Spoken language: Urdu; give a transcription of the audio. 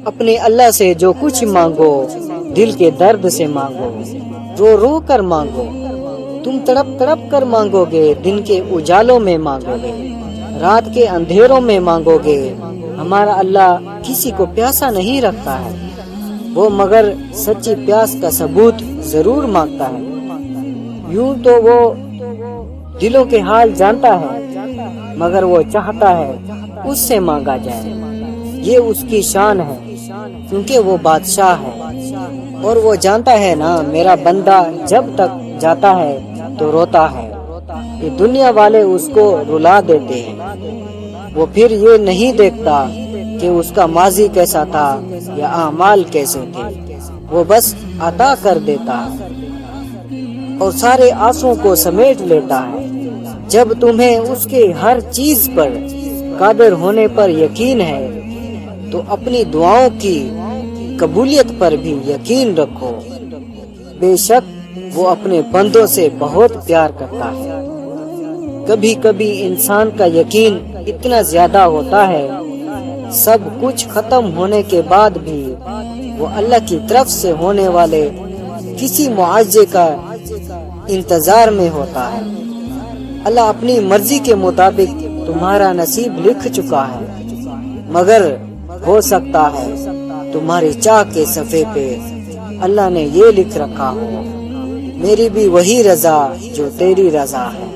اپنے اللہ سے جو کچھ مانگو دل کے درد سے مانگو، رو رو کر مانگو، تم تڑپ تڑپ کر مانگو گے، دن کے اجالوں میں مانگو گے، رات کے اندھیروں میں مانگو گے۔ ہمارا اللہ کسی کو پیاسا نہیں رکھتا ہے، وہ مگر سچی پیاس کا ثبوت ضرور مانگتا ہے۔ یوں تو وہ دلوں کے حال جانتا ہے، مگر وہ چاہتا ہے اس سے مانگا جائے۔ یہ اس کی شان ہے کیونکہ وہ بادشاہ ہے، اور وہ جانتا ہے نا میرا بندہ جب تک جاتا ہے تو روتا ہے، یہ دنیا والے اس کو رلا دیتے ہیں۔ وہ پھر یہ نہیں دیکھتا کہ اس کا ماضی کیسا تھا یا اعمال کیسے تھے، وہ بس عطا کر دیتا ہے اور سارے آنسوں کو سمیٹ لیتا ہے۔ جب تمہیں اس کے ہر چیز پر قادر ہونے پر یقین ہے تو اپنی دعاؤں کی قبولیت پر بھی یقین رکھو، بے شک وہ اپنے بندوں سے بہت پیار کرتا ہے۔ کبھی کبھی انسان کا یقین اتنا زیادہ ہوتا ہے، سب کچھ ختم ہونے کے بعد بھی وہ اللہ کی طرف سے ہونے والے کسی معاوضے کا انتظار میں ہوتا ہے۔ اللہ اپنی مرضی کے مطابق تمہارا نصیب لکھ چکا ہے، مگر ہو سکتا ہے تمہاری چاہ کے صفحے پہ اللہ نے یہ لکھ رکھا ہو، میری بھی وہی رضا جو تیری رضا ہے۔